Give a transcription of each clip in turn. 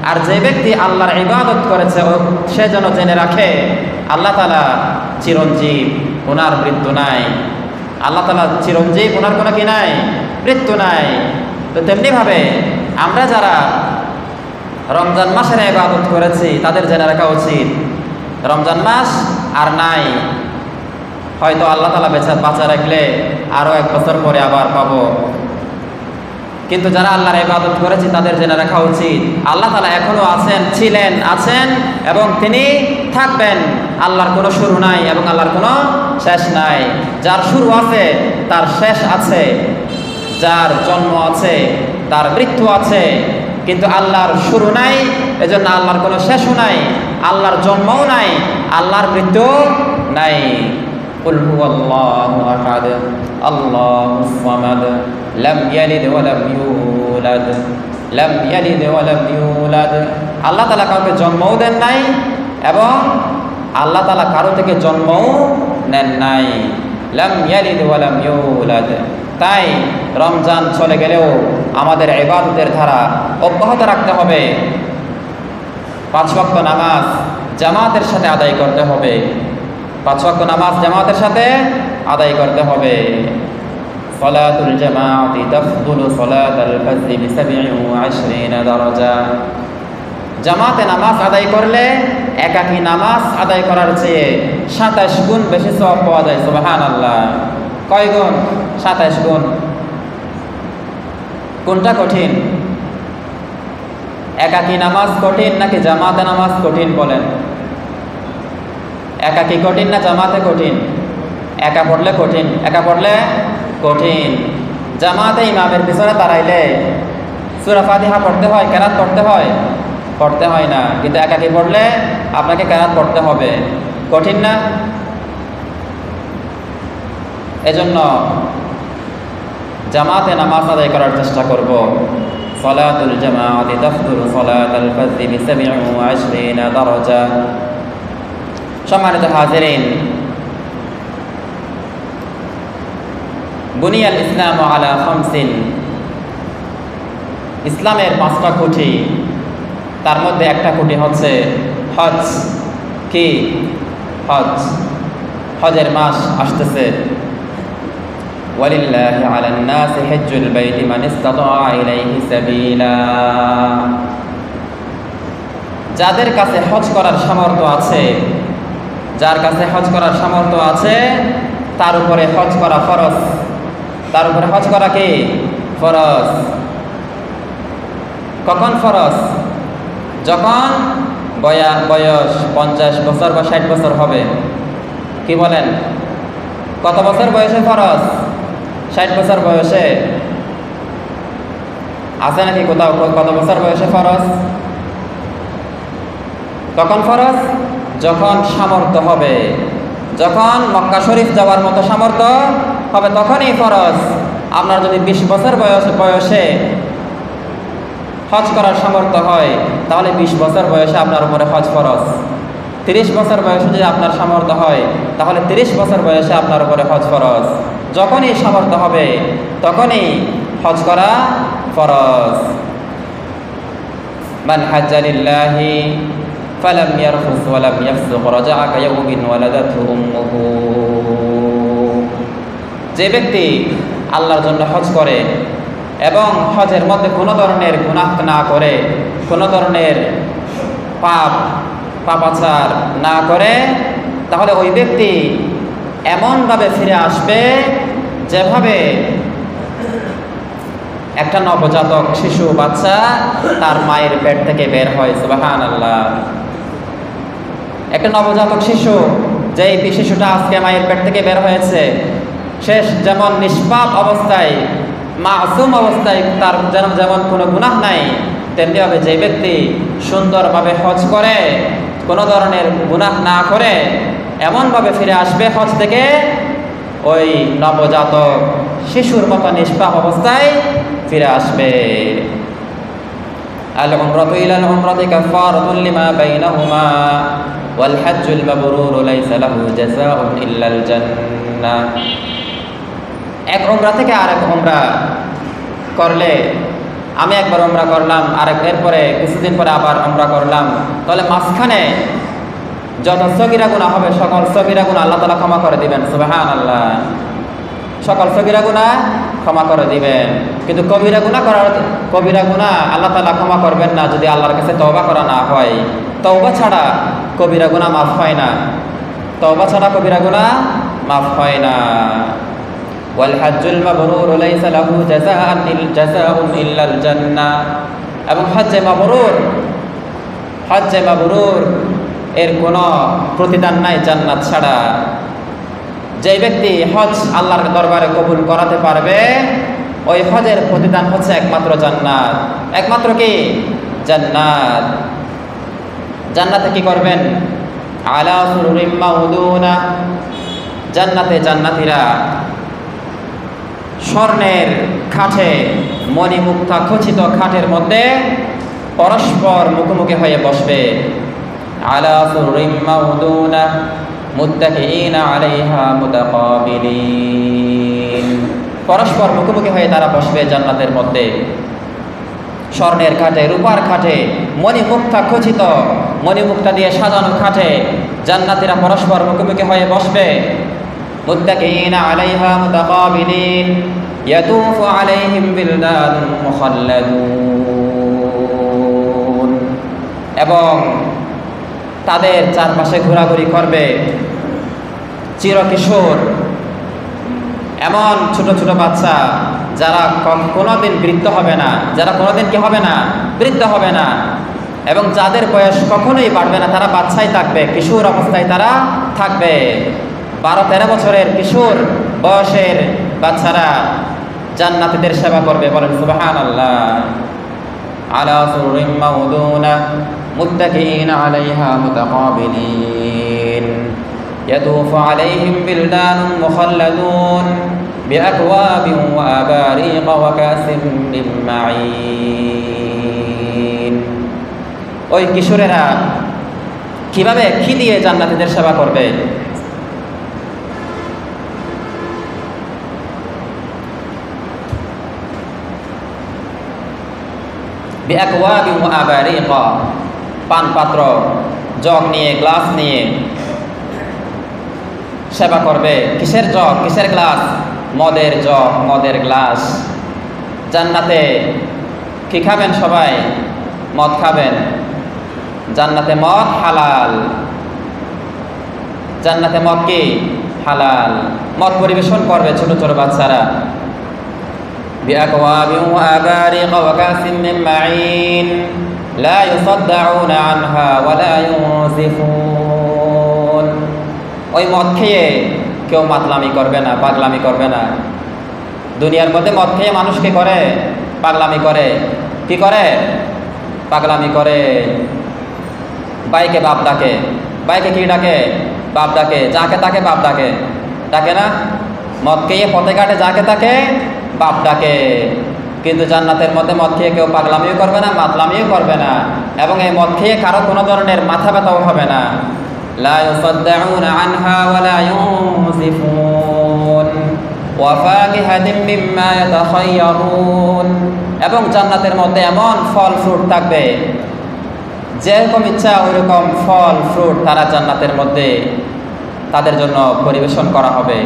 আর যে ব্যক্তি আল্লাহর ইবাদত করেছে সে যেন জেনে রাখে আল্লাহ তাআলা চিরঞ্জীব, ওনার মৃত্যু নাই। আল্লাহ তাআলা চিরঞ্জীব, ওনার কোনো কি নাই, মৃত্যু নাই। তো তেমনিভাবে আমরা যারা রমজান মাসের ইবাদত করেছি তাদের জেনে রাখা উচিত রমজান মাস আর নাই, হয়তো আল্লাহ তাআলা বাঁচা রাখলে আরও 1 বছর পরে আবার পাবো। কিন্তু যারা আল্লাহর ইবাদত করেছি তাদের জেনে রাখা উচিত আল্লাহ তাআলা এখনো আছেন, ছিলেন, আছেন এবং তিনি থাকবেন। আল্লাহর কোনো শুরু নাই এবং আল্লাহর কোনো শেষ নাই। যার শুরু আছে তার শেষ আছে, যার জন্ম আছে তার মৃত্যু আছে, কিন্তু আল্লাহর শুরু নাই, এজন্য আল্লাহর কোনো শেষও নাই, আল্লাহর জন্মও নাই, আল্লাহর মৃত্যু নাই। কুল হুয়াল্লাহু আহাদ আল্লাহুস সামাদ লাম ইয়ালিদ ওয়া লাম ইউলাদ লাম ইয়ালিদ ওয়া লাম ইউলাদ। আল্লাহ তাআলা কাউকে জন্মও দেন নাই এবং আল্লাহ তাআলা কারো থেকে জন্মও নেন নাই। লাম ইয়ালিদ ওয়া লাম ইউলাদ। তাই রমজান চলে গেলেও আমাদের ইবাদতের ধারা অব্যাহত রাখতে হবে। 5 ওয়াক্ত নামাজ জামাতের সাথে আদায় করতে হবে। 5 ওয়াক্ত নামাজ জামাতের সাথে আদায় করতে হবে। সালাতুল জামাআতি তাফদুলু সালাতাল ফাজরি বি27 দারাজা। জামাতে নামাজ আদায় করলে একাকী নামাজ আদায় করার চেয়ে 27 গুণ বেশি সওয়াব পাওয়া যায়। সুবহানাল্লাহ। কয় গুণ? 27 গুণ। কোনটা কঠিন? একাকী নামাজ কঠিন নাকি জামাতে নামাজ কঠিন বলেন? একাকী কঠিন না জামাতে কঠিন? একা পড়লে কঠিন, একা পড়লে কঠিন। জামাতে ইমামের পিছনে দাঁড়াইলে সূরা ফাতিহা পড়তে হয়, কেরাত পড়তে হয়? পড়তে হয় না। কিন্তু একাকী পড়লে আপনাকে কেরাত পড়তে হবে। কঠিন না? এজন্য জামাতে নামাজ আদায় করার চেষ্টা করব। সালাতুল জামাআতি তাফদুলু সালাতাল ফাজরি বি27 দারাজা। সম্মানিত হাজিরিন, বুনিয়াল ইসলামু আলা খামসিন। ইসলামের 5টা খুঁটি, তার মধ্যে একটা খুঁটি হচ্ছে হজ। কি? হজ। হজের মাস আসতেছে। ওয়ালিল্লাহি আলান নাসি হিজ্জুল বাইতি মান ইসতাতাআ ইলাইহি সাবিলা। যাদের কাছে হজ করার সামর্থ্য আছে, যার কাছে হজ করার সামর্থ্য আছে তার উপরে হজ করা ফরজ। তার উপরে হজ করা কি? ফরজ। কখন ফরজ? যখন বয়স 50 বছর বা 60 বছর হবে। কি বলেন? কত বছর বয়সে ফরজ? 60 বছর বয়সে আছে নাকি কোথাও? কত বছর বয়সে ফরজ? কখন ফরজ? যখন সামর্থ্য হবে, যখন মক্কা শরীফ যাওয়ার মতো সামর্থ্য হবে তখনই ফরজ। আপনার যদি 20 বছর বয়সে হজ করার সামর্থ্য হয় তাহলে 20 বছর বয়সে আপনার উপরে হজ ফরজ। 30 বছর বয়সে যদি আপনার সামর্থ্য হয় তাহলে 30 বছর বয়সে আপনার উপরে হজ ফরজ। যখনই সামর্থ্য হবে তখনই হজ করা ফরজ। মান হাজ্জা লিল্লাহি ফালাম ইয়ারফুস ওয়ালাম ইয়াফসুক রাজাআ কায়াউমিন ওয়ালাদাতহু উম্মুহু। যে ব্যক্তি আল্লাহর জন্য হজ করে এবং হজের মধ্যে কোনো ধরনের গুনাহ না করে, কোনো ধরনের পাপাচার না করে, তাহলে ওই ব্যক্তি এমনভাবে ফিরে আসবে যেভাবে একটা নবজাতক শিশু বাচ্চা তার মায়ের পেট থেকে বের হয়। সুবহানাল্লাহ। একটা নবজাতক শিশু, যেই শিশুটা আজকে মায়ের পেট থেকে বের হয়েছে, শেষ যেমন নিষ্পাপ অবস্থায়, মাসুম অবস্থায়, তার যেমন কোনো গুনাহ নাই, তেমনিভাবে যে ব্যক্তি সুন্দরভাবে হজ করে, কোনো ধরনের গুনাহ না করে, এমনভাবে ফিরে আসবে হজ থেকে ওই নবজাতক শিশুর মতো নিষ্পাপ অবস্থায় ফিরে আসবে। আল উমরাতু ইলাল উমরাতি কাফারাতুন লিমা বাইনাহুমা ওয়াল হজ্জুল মাবরুর লাইসা লাহু জাযাউন ইল্লাল জান্নাহ। এক উমরা থেকে আরেক উমরা করলে আমি একবার উমরা করলাম, এরপরে কিছুদিন পরে আবার উমরা করলাম, তাহলে মাঝখানে যত সগীরা গুনাহ হবে সকল সগীরা গুনাহ আল্লাহ তাআলা ক্ষমা করে দিবেন। সুবহানাল্লাহ। সকল সগীরা গুনাহ ক্ষমা করে দিবেন, কিন্তু কবিরা গুনাহ আল্লাহ তাআলা ক্ষমা করবেন না যদি আল্লাহর কাছে তওবা করা না হয়। তওবা ছাড়া কবিরা গুনাহ মাফ হয় না, তওবা ছাড়া কবিরা গুনাহ মাফ হয় না। ওয়াল হজ্জুল মাবরুর লাইসা লাহু জাযাউন ইল্লাল জান্নাহ। এবং হজ্জে মাবরুর এর কোনো প্রতিদান নাই জান্নাত ছাড়া। যে ব্যক্তি হজ আল্লাহর দরবারে কবুল করাতে পারবে, ওই হজের প্রতিদান হচ্ছে একমাত্র জান্নাত। একমাত্র কি? জান্নাত। জান্নাতে কি করবেন? আলা সুরুরিম মাউদুনা। জান্নাতে জান্নাতীরা স্বর্ণের খাটে, মণিমুক্তা খচিত খাটের মধ্যে পরস্পর মুখোমুখি হয়ে বসবে। আলা সুরুরিম মাউদুনা মুত্তাকিইনা আলাইহা মুতাকাবিলিন। পরস্পর মুখোমুখি হয়ে তারা বসবে জান্নাতের মধ্যে, স্বর্ণের খাটে, রূপার খাটে, মণিমুক্তা খচিত, মণিমুক্তা দিয়ে সাজানো খাটে জান্নাতীরা পরস্পর মুখোমুখি হয়ে বসবে। মুত্তাকিইনা আলাইহা মুতাকাবিলিন ইয়াতুফু আলাইহিম বিলদানুন মুখাল্লাদুন। এবং তাদের চারপাশে ঘোরাঘুরি করবে চিরকিশোর, এমন ছোট ছোট বাচ্চা যারা কোনোদিন বৃদ্ধ হবে না, যারা কোনোদিন কি হবে না? বৃদ্ধ হবে না, এবং যাদের বয়স কখনোই বাড়বে না, তারা বাচ্চাই থাকবে, কিশোর অবস্থায় তারা থাকবে। 12-13 বছরের কিশোর বয়সের বাচ্চারা জান্নাতীদের সেবা করবে। বলেন সুবহানাল্লাহ। আলা সুরুরিম মাউদুনা মুত্তাকিইনা আলাইহা মুতাকাবিলিন ইয়াতুফু আলাইহিম বিলদানুন মুখাল্লাদুন বিআকওয়াবিন ওয়া আবারিকা ওয়া কাসিম মিন মাঈন। ওই কিশোরেরা কিভাবে কি দিয়ে জান্নাতীদের সেবা করবে? বিআকওয়াবিন ওয়া আবারিকা, পান পাত্র, জগ নিয়ে, গ্লাস নিয়ে সেবা করবে। কিসের জগ, কিসের গ্লাস? মদের জগ, মদের গ্লাস। জান্নাতে কি খাবেন সবাই? মদ খাবেন। জান্নাতে মদ হালাল। জান্নাতে মদ কি? হালাল। মদ পরিবেশন করবে ছোট ছোট বাচ্চারা। বিআকওয়াবিন ওয়া আবারিকা ওয়া কাসিম মিন মাঈন লা ইউসাদ্দাউনা আনহা ওয়া লা ইউনজিফুন। ওই মদ খেয়ে কেউ মাতলামি করবে না, পাগলামি করবে না। দুনিয়ার মধ্যে মদ খেয়ে মানুষ কি করে? পাগলামি করে। কি করে? পাগলামি করে। বাইকে বাপ ডাকে, বাইকে কি ডাকে? বাপ ডাকে। যাকে তাকে বাপ ডাকে, ডাকে না? মদ খেয়ে পথে ঘাটে যাকে তাকে বাপ ডাকে। কিন্তু জান্নাতের মধ্যে মদ খেয়ে কেউ পাগলামিও করবে না, মাতলামিও করবে না, এবং এই মদ খেয়ে কারো কোনো ধরনের মাথা ব্যথাও হবে না। লা ইউসাদ্দাউনা আনহা ওয়া লা ইউনজিফুন ওয়া ফাকিহাতিন মিম্মা ইয়াতাখায়্যারুন। এবং জান্নাতের মধ্যে এমন ফল ফ্রুট থাকবে, যেরকম ইচ্ছা ওইরকম ফল ফ্রুট তারা জান্নাতের মধ্যে তাদের জন্য পরিবেশন করা হবে।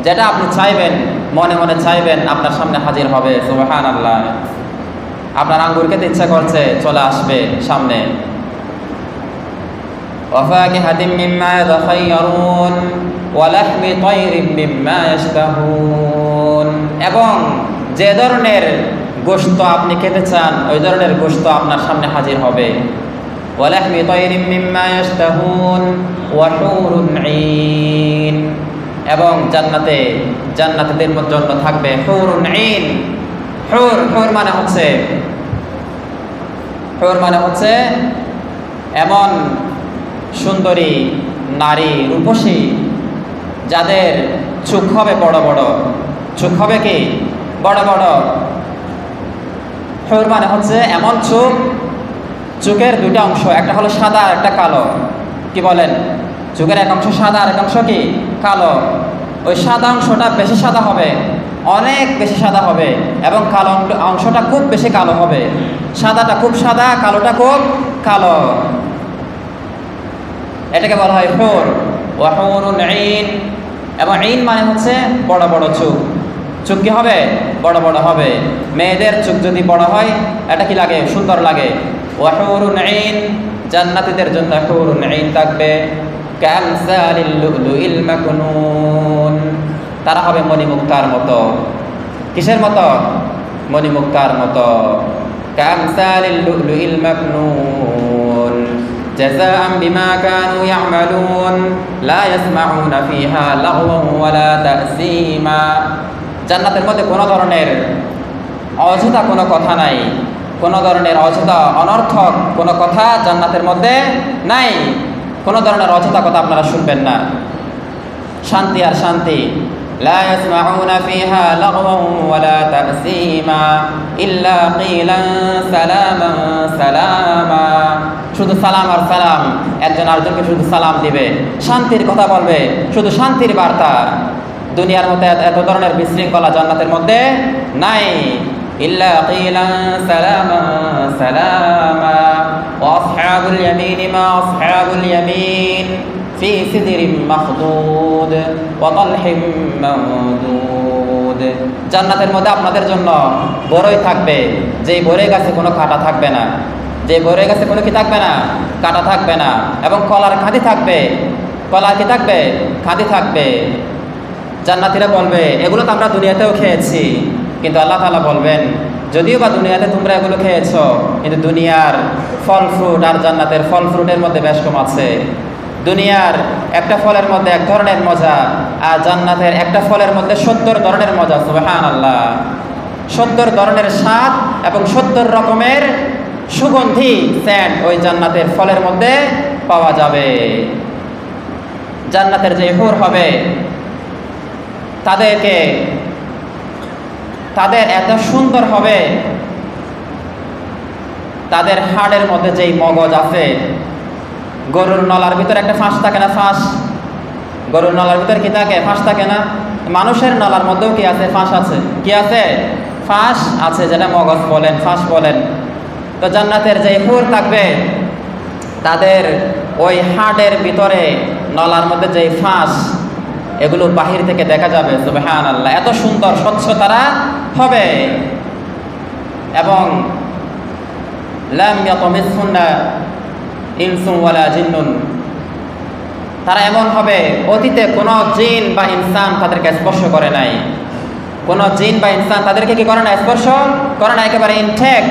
যেটা আপনি চাইবেন, মনে মনে চাইবেন, আপনার সামনে হাজির হবে। সুবহানাল্লাহ। আপনার আঙ্গুর খেতে ইচ্ছা করছে, চলে আসবে সামনে। ওয়া ফাকিহাতিন মিম্মা ইয়াতাখায়্যারুন ওয়া লাহমি তায়রিন মিম্মা ইয়াশতাহুন। এবং যে ধরনের গোশত আপনি খেতে চান, ওই ধরনের গোশত আপনার সামনে হাজির হবে। ওয়া লাহমি তায়রিন মিম্মা ইয়াশতাহুন ওয়া হুরুন ঈন। এবং জান্নাতীদের জন্য থাকবে হুরুন ঈন। হুর মানে হচ্ছে এমন সুন্দরী নারী, রূপসী, যাদের চোখ হবে বড় বড়। চোখ হবে কি? বড় বড়। হুর মানে হচ্ছে এমন চোখ, চোখের দুইটা অংশ, একটা হলো সাদা আর একটা কালো। কি বলেন? চোখের এক অংশ সাদা আর এক অংশ কি? কালো। ওই সাদা অংশটা বেশি সাদা হবে, অনেক বেশি সাদা হবে এবং কালো অংশটা খুব বেশি কালো হবে। সাদাটা খুব সাদা, কালোটা খুব কালো। এটাকে বলা হয় হুর। ওয়া হুরুন ঈন, এবং ঈন মানে হচ্ছে বড় বড় চোখ। চোখ কি হবে? বড় বড় হবে। মেয়েদের চোখ যদি বড় হয় এটা কি লাগে? সুন্দর লাগে। ওয়া হুরুন ঈন, জান্নাতীদের জন্য হুরুন ঈন থাকবে। কামসালিল লুলুইল মাকনুন, তারা হবে মণিমুক্তার মতো। কিসের মতো? মণিমুক্তার মতো। কামসালিল লুলুইল মাকনুন জাযাআন বিমা কানু ইয়ামালুন লা ইয়াসমাউনা ফিহা লাগওয়ান ওয়ালা তাসীমা। জান্নাতের মধ্যে কোনো ধরনের অযথা কোনো কথা নাই, কোনো ধরনের অযথা অনর্থক কোনো কথা জান্নাতের মধ্যে নাই। কোনো ধরনের অযথা কথা আপনারা শুনবেন না। শান্তি আর শান্তি। লা ইয়াসমাউনা ফিহা লাগওয়ান ওয়ালা তাসীমা ইল্লা কিলান সালামান সালামা। শুধু সালাম আর সালাম, একজন আরেকজনকে শুধু সালাম দিবে, শান্তির কথা বলবে, শুধু শান্তির বার্তা। দুনিয়ার মধ্যে এত ধরনের বিশৃঙ্খলা জান্নাতের মধ্যে নাই। ইল্লা কিলান সালামান সালামা ওয়া আসহাবুল ইয়ামিন মা আসহাবুল ইয়ামিন ফি সিদরিম মাখদুদ ওয়া তালহিম মামদুদ। জান্নাতের মধ্যে আপনাদের জন্য বড়ই থাকবে, যেই বড়ই গাছে কোনো কাঁটা থাকবে না, যে বড়ই গাছে কোনো কি থাকবে না? কাঁটা থাকবে না। এবং কলার খাদি থাকবে। কলার কি থাকবে? খাদি থাকবে। জান্নাতীরা বলবে এগুলো তো আমরা দুনিয়াতেও খেয়েছি, কিন্তু আল্লাহ তাআলা বলবেন যদিও বা দুনিয়াতে তোমরা এগুলো খেয়েছো, কিন্তু দুনিয়ার ফল ফ্রুট আর জান্নাতের ফল ফ্রুটের মধ্যে বেশ কম আছে। দুনিয়ার একটা ফলের মধ্যে এক ধরনের মজা, আর জান্নাতের একটা ফলের মধ্যে 70 ধরনের মজা। সুবহানাল্লাহ। 70 ধরনের স্বাদ এবং 70 রকমের সুগন্ধি সেন্ট ওই জান্নাতের ফলের মধ্যে পাওয়া যাবে। জান্নাতের যে হুর হবে তাদের এত সুন্দর হবে, তাদের হাড়ের মধ্যে যেই মগজ আছে, গরুর নলার ভিতরে একটা ফাঁস থাকে না? ফাঁস। গরুর নলার ভিতরে কি থাকে? ফাঁস থাকে না? মানুষের নলার মধ্যেও কি আছে? ফাঁস আছে। কি আছে? ফাঁস আছে, যেটা মগজ বলেন, ফাঁস বলেন। তো জান্নাতের যে হুর থাকবে তাদের ওই হাড়ের ভিতরে নলার মধ্যে যে ফাঁস, এগুলো বাহির থেকে দেখা যাবে। সুবহানাল্লাহ। এত সুন্দর স্বচ্ছ তারা হবে। এবং লাম ইয়াতামিসহুন্না ইনসুন ওয়ালা জিন্নুন, তারা এমন হবে অতীতে কোনো জিন বা ইনসান তাদেরকে স্পর্শ করে নাই। কোনো জিন বা ইনসান তাদেরকে কি করে না? স্পর্শ করে না। একেবারে ইনটেক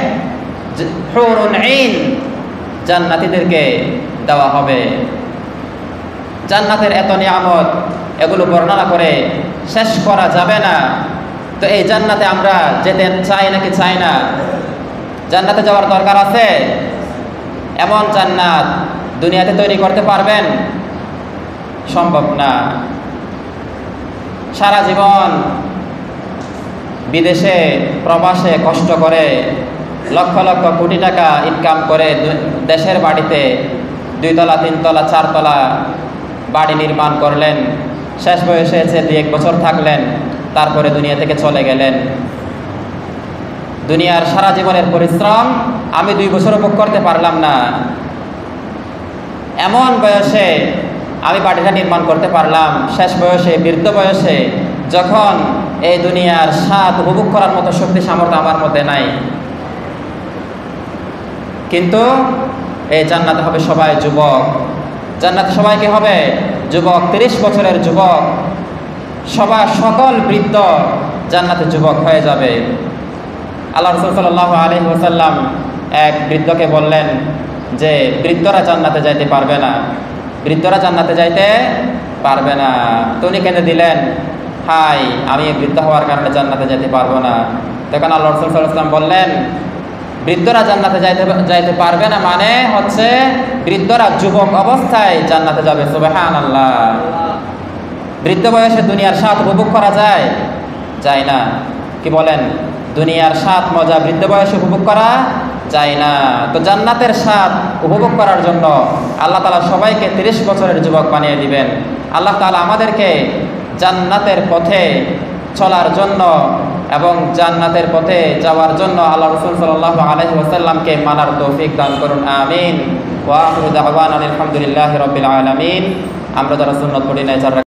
হুরুন ঈন জান্নাতীদেরকে দেওয়া হবে। জান্নাতের এত নিয়ামত, এগুলো বর্ণনা করে শেষ করা যাবে না। তো এই জান্নাতে আমরা যেতে চাই নাকি চাই না? জান্নাতে যাওয়ার দরকার আছে। এমন জান্নাত দুনিয়াতে তৈরি করতে পারবেন? সম্ভব না। সারা জীবন বিদেশে প্রবাসে কষ্ট করে লক্ষ লক্ষ কোটি টাকা ইনকাম করে দেশের বাড়িতে 2 তলা 3 তলা 4 তলা বাড়ি নির্মাণ করলেন। শেষ বয়সে এসে 2-1 বছর থাকলেন, তারপরে দুনিয়া থেকে চলে গেলেন। দুনিয়ার সারা জীবনের পরিশ্রম আমি 2 বছর ভোগ করতে পারলাম না। এমন বয়সে আমি বাড়িটা নির্মাণ করতে পারলাম, শেষ বয়সে, বৃদ্ধ বয়সে, যখন এই দুনিয়ার স্বাদ উপভোগ করার মতো শক্তি সামর্থ্য আমার মধ্যে নাই। কিন্তু এই জান্নাতে হবে সবাই যুবক। জান্নাতে সবাইকে হবে যুবক, 30 বছরের যুবক। সকল বৃদ্ধ জান্নাতে যুবক হয়ে যাবে। আল্লাহ রাসূল সাল্লাল্লাহু আলাইহি ওয়াসাল্লাম এক বৃদ্ধকে বললেন যে বৃদ্ধরা জান্নাতে যাইতে পারবে না, বৃদ্ধরা জান্নাতে যাইতে পারবে না। তো উনি কেঁদে দিলেন, হাই, আমি বৃদ্ধ হওয়ার কারণে জান্নাতে যেতে পারবো না। তখন আল্লাহ রাসূল সাল্লাল্লাহু আলাইহি ওয়াসাল্লাম বললেন, বৃদ্ধরা জান্নাতে যাইতে পারবে না মানে হচ্ছে বৃদ্ধরা যুবক অবস্থায় জান্নাতে যাবে। সুবহানাল্লাহ। বৃদ্ধ বয়সে দুনিয়ার স্বাদ উপভোগ করা যায়? যায় না। কি বলেন? দুনিয়ার স্বাদ মজা বৃদ্ধ বয়সে উপভোগ করা যায় না। তো জান্নাতের স্বাদ উপভোগ করার জন্য আল্লাহ তাআলা সবাইকে 30 বছরের যুবক বানিয়ে দিবেন। আল্লাহ তাআলা আমাদেরকে জান্নাতের পথে চলার জন্য এবং জান্নাতের পথে যাওয়ার জন্য আল্লাহ রাসূল সাল্লাল্লাহু আলাইহি ওয়াসাল্লামকে মানার তৌফিক দান করুন, আমিন। ওয়া আখিরু দাওয়ানা আলহামদুলিল্লাহি রাব্বিল আলামিন। আমরা যারা সুন্নাত পড়ি না